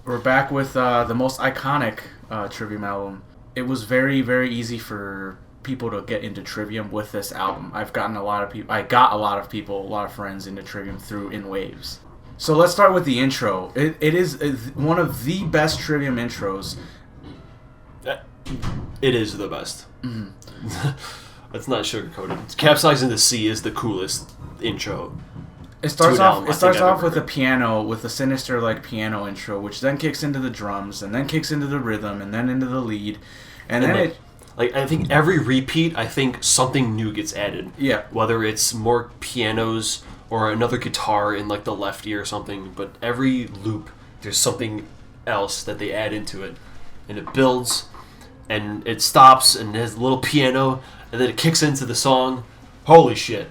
We're back with the most iconic Trivium album. It was very, very easy for people to get into Trivium with this album. I got a lot of friends into Trivium through In Waves. So let's start with the intro. It is one of the best Trivium intros. It is the best. Mm-hmm. Let's not sugarcoat it. Capsizing the Sea is the coolest intro. It starts off with a piano, with a sinister like piano intro, which then kicks into the drums, and then kicks into the rhythm, and then into the lead, and then I think every repeat, I think something new gets added. Yeah. Whether it's more pianos or another guitar in like the left ear or something, but every loop there's something else that they add into it, and it builds, and it stops, and it has a little piano, and then it kicks into the song. Holy shit!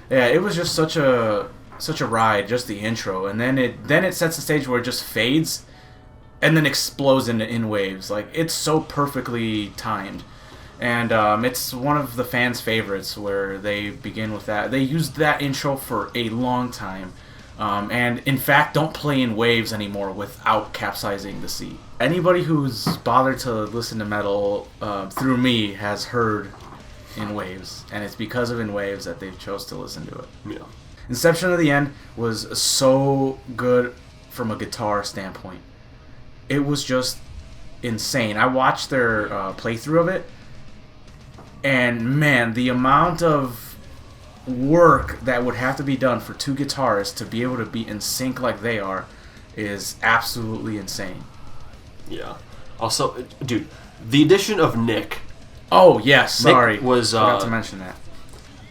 Yeah, it was just such a ride, just the intro, and then it sets the stage where it just fades, and then explodes in waves. Like, it's so perfectly timed, and it's one of the fans' favorites where they begin with that. They used that intro for a long time, and in fact don't play In Waves anymore without Capsizing the Sea. Anybody who's bothered to listen to metal through me has heard In Waves, and it's because of In Waves that they've chose to listen to it. Yeah. Inception of the End was so good from a guitar standpoint. It was just insane. I watched their playthrough of it, and man, the amount of work that would have to be done for two guitarists to be able to be in sync like they are is absolutely insane. Yeah. Also, dude, the addition of Nick. Oh, yes, sorry. Nick was, forgot to mention that.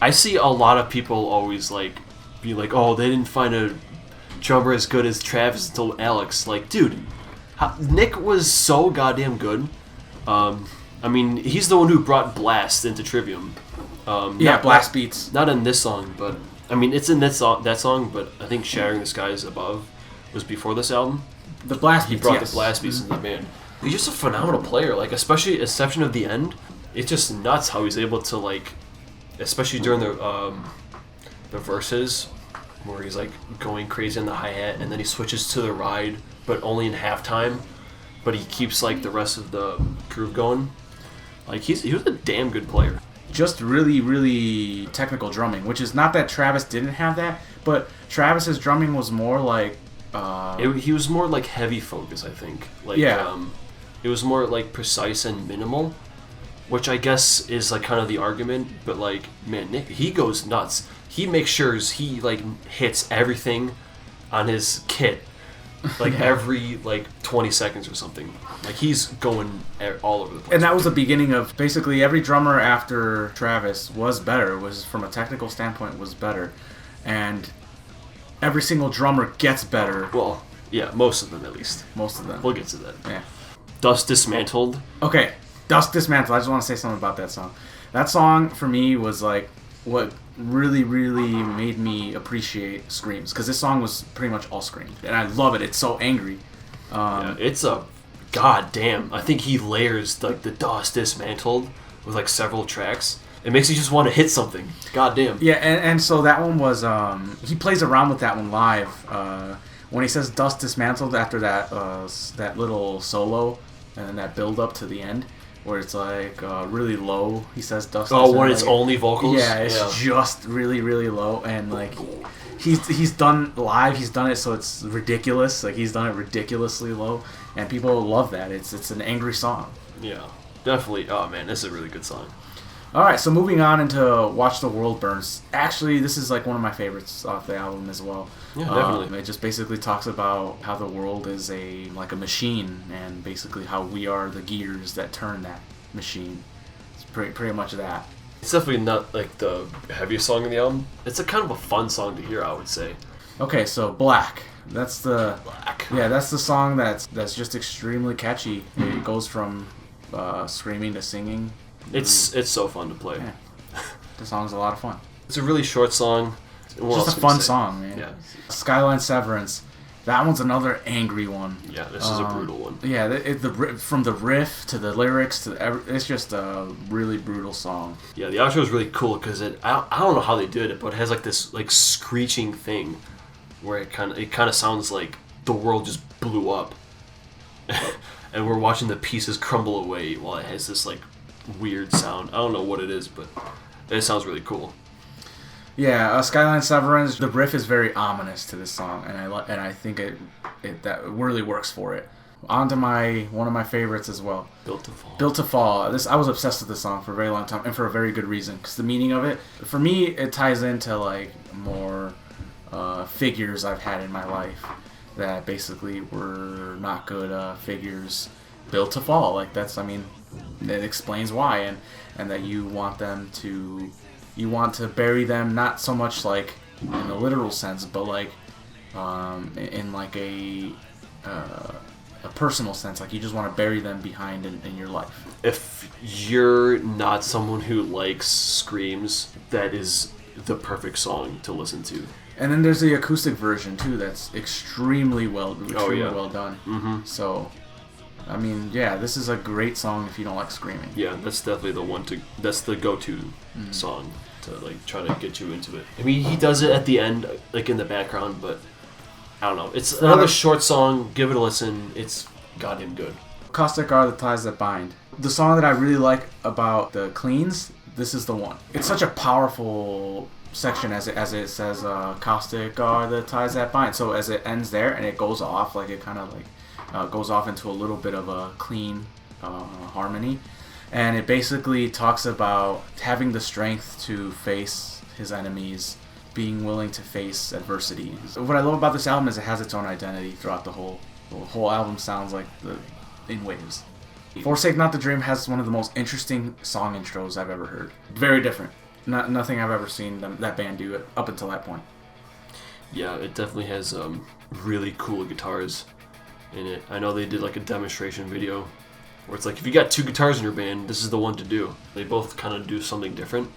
I see a lot of people always be like, oh, they didn't find a drummer as good as Travis until Alex. Like, dude, Nick was so goddamn good. I mean, he's the one who brought Blast into Trivium. Blast beats. Not in this song, but I mean, it's in that song. But I think Shattering the Skies Above was before this album. The Blast beats. He brought the Blast beats into the band. He's just a phenomenal player. Like, especially Inception of the End. It's just nuts how he's able to especially during the verses, where he's going crazy on the hi-hat, and then he switches to the ride, but only in halftime. But he keeps the rest of the groove going. He was a damn good player. Just really, really technical drumming, which is not that Travis didn't have that, but Travis's drumming was more he was more heavy focus, I think. It was more precise and minimal, which I guess is kind of the argument. But man, Nick, he goes nuts. He makes sure he hits everything on his kit every 20 seconds or something. He's going all over the place. And that was the beginning of basically every drummer after Travis was better, was from a technical standpoint was better. And every single drummer gets better. Well, yeah, most of them at least. Most of them. We'll get to that. Yeah. Dust Dismantled. Okay, Dust Dismantled. I just want to say something about that song. That song for me was what really, really made me appreciate screams, because this song was pretty much all scream, and I love it. It's so angry. It's a goddamn. I think he layers the Dust Dismantled with several tracks. It makes you just want to hit something. Goddamn. Yeah, and so that one was he plays around with that one live. When he says Dust Dismantled after that little solo and then that build up to the end, where it's really low. He says Dust. Oh, when it's only vocals. Yeah, it's just really, really low, and he's done live. He's done it so it's ridiculous. He's done it ridiculously low, and people love that. It's an angry song. Yeah, definitely. Oh man, this is a really good song. All right, so moving on into Watch the World Burns. Actually, this is one of my favorites off the album as well. Yeah, definitely. It just basically talks about how the world is a machine, and basically how we are the gears that turn that machine. It's pretty much that. It's definitely not the heaviest song in the album. It's a kind of a fun song to hear, I would say. Okay, so Black. That's the Black. Yeah, that's the song that's just extremely catchy. It goes from screaming to singing. It's so fun to play. Yeah. The song's a lot of fun. It's a really short song. Just a fun song, man. Yeah. Skyline Severance. That one's another angry one. Yeah, this is a brutal one. Yeah, from the riff to the lyrics it's just a really brutal song. Yeah, the outro is really cool because I don't know how they did it, but it has this screeching thing where it kind of sounds like the world just blew up. and we're watching the pieces crumble away while it has this like weird sound. I don't know what it is, but it sounds really cool. Yeah, Skyline Severance, the riff is very ominous to this song, and I think it that really works for it. On to one of my favorites as well. Built to Fall. Built to Fall. I was obsessed with this song for a very long time, and for a very good reason, because the meaning of it, for me, it ties into like more figures I've had in my life that basically were not good figures, built to fall. Like it explains why, and that you want to bury them, not so much like in a literal sense, but like in like a personal sense. Like you just want to bury them behind in your life. If you're not someone who likes screams, that is the perfect song to listen to. And then there's the acoustic version too. That's extremely well done. Mm-hmm. So, I mean, yeah, this is a great song if you don't like screaming. Yeah, that's definitely that's the go-to song to like try to get you into it. I mean, he does it at the end, like in the background, but I don't know. It's another short song. Give it a listen. It's goddamn good. Caustic are the ties that bind. The song that I really like about the cleans, this is the one. It's such a powerful section as it says, caustic are the ties that bind. So as it ends there and it goes off, like it kind of like goes off into a little bit of a clean harmony. And it basically talks about having the strength to face his enemies, being willing to face adversity. What I love about this album is it has its own identity throughout the whole album. Sounds like in waves. Forsake Not the Dream has one of the most interesting song intros I've ever heard. Very different. Nothing I've ever seen that band do it up until that point. Yeah, it definitely has really cool guitars in it. I know they did like a demonstration video where it's like, if you got two guitars in your band, this is the one to do. They both kind of do something different,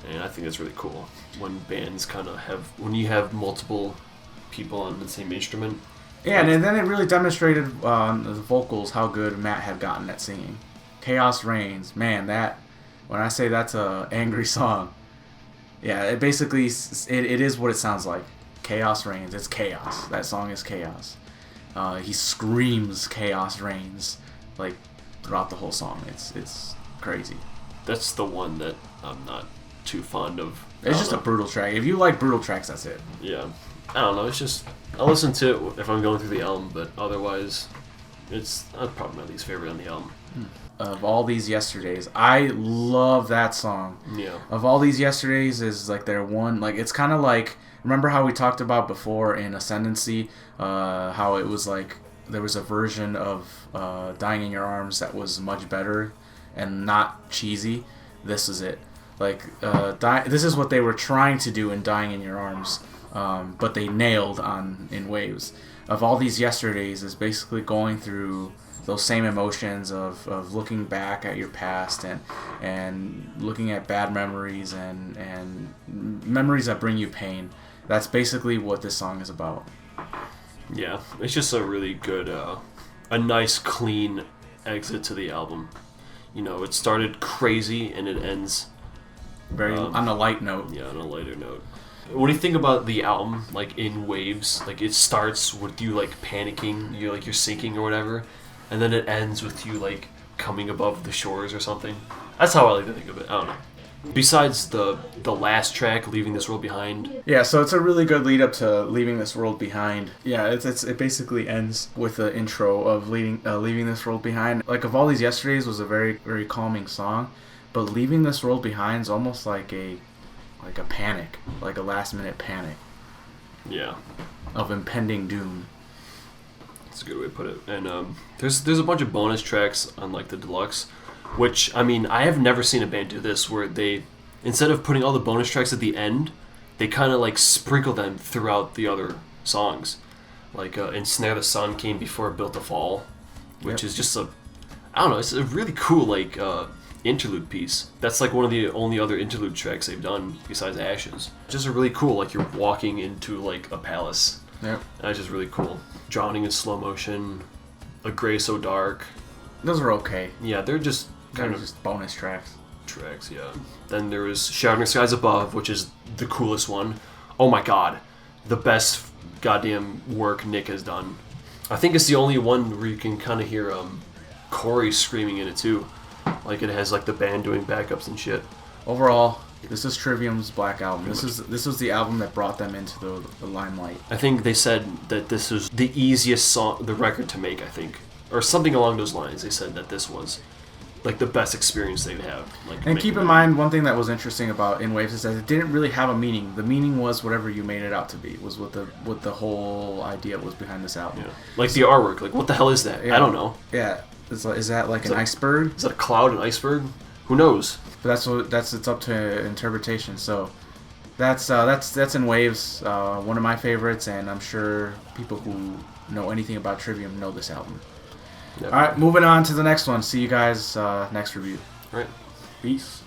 and I think it's really cool when bands kind of when you have multiple people on the same instrument. Yeah, and then it really demonstrated the vocals how good Matt had gotten at singing. Chaos Reigns, man, when I say that's a angry song, yeah, it basically it is what it sounds like. Chaos Reigns, it's chaos. That song is chaos. He screams Chaos Reigns like throughout the whole song. It's crazy. That's the one that I'm not too fond of. It's just a brutal track. If you like brutal tracks, that's it. Yeah. I don't know, it's just, I'll listen to it if I'm going through the album, but otherwise, it's probably my least favorite on the album. Of All These Yesterdays, I love that song. Yeah. Of All These Yesterdays is like their one, like it's kind of like, remember how we talked about before in Ascendancy, how it was like, there was a version of Dying in Your Arms that was much better and not cheesy. This is it. Like, this is what they were trying to do in Dying in Your Arms. But they nailed in Waves. Of All These Yesterdays is basically going through those same emotions of looking back at your past and looking at bad memories and memories that bring you pain. That's basically what this song is about. Yeah, it's just a really good, a nice clean exit to the album. You know, it started crazy and it ends very on a light note. Yeah, on a lighter note. What do you think about the album, like in waves? Like it starts with you like panicking, you're sinking or whatever, and then it ends with you like coming above the shores or something. That's how I like to think of it. I don't know. Besides the last track, Leaving This World Behind. Yeah, so it's a really good lead up to Leaving This World Behind. Yeah, it basically ends with the intro of Leaving This World Behind. Like, Of All These Yesterdays was a very, very calming song, but Leaving This World Behind is almost like a panic, like a last minute panic. Yeah. Of impending doom. That's a good way to put it. And there's a bunch of bonus tracks on like the deluxe, which, I mean, I have never seen a band do this, where they, instead of putting all the bonus tracks at the end, they kind of like sprinkle them throughout the other songs. Like Ensnare the Sun came before Built to Fall, which is just I don't know, it's a really cool like interlude piece. That's like one of the only other interlude tracks they've done besides Ashes. Just a really cool, like you're walking into like a palace. Yep. That's just really cool. Drowning in Slow Motion, A Gray So Dark. Those are okay. Yeah, they're just kind of just bonus tracks. Yeah. Then there was Shattering Skies Above, which is the coolest one. Oh my god. The best goddamn work Nick has done. I think it's the only one where you can kind of hear Corey screaming in it too. Like it has like the band doing backups and shit. Overall, this is Trivium's Black Album. This was the album that brought them into the limelight. I think they said that this was the easiest the record to make, I think. Or something along those lines. They said that this was like the best experience they'd have. Like, and keep in mind, one thing that was interesting about In Waves is that it didn't really have a meaning. The meaning was whatever you made it out to be. Was what the whole idea was behind this album. Yeah. Like the artwork. Like what the hell is that? Yeah. I don't know. Yeah. Is that like an iceberg? Is that a cloud, an iceberg? Who knows? But it's up to interpretation. So that's In Waves, one of my favorites, and I'm sure people who know anything about Trivium know this album. All right, moving on to the next one. See you guys next review. All right. Peace.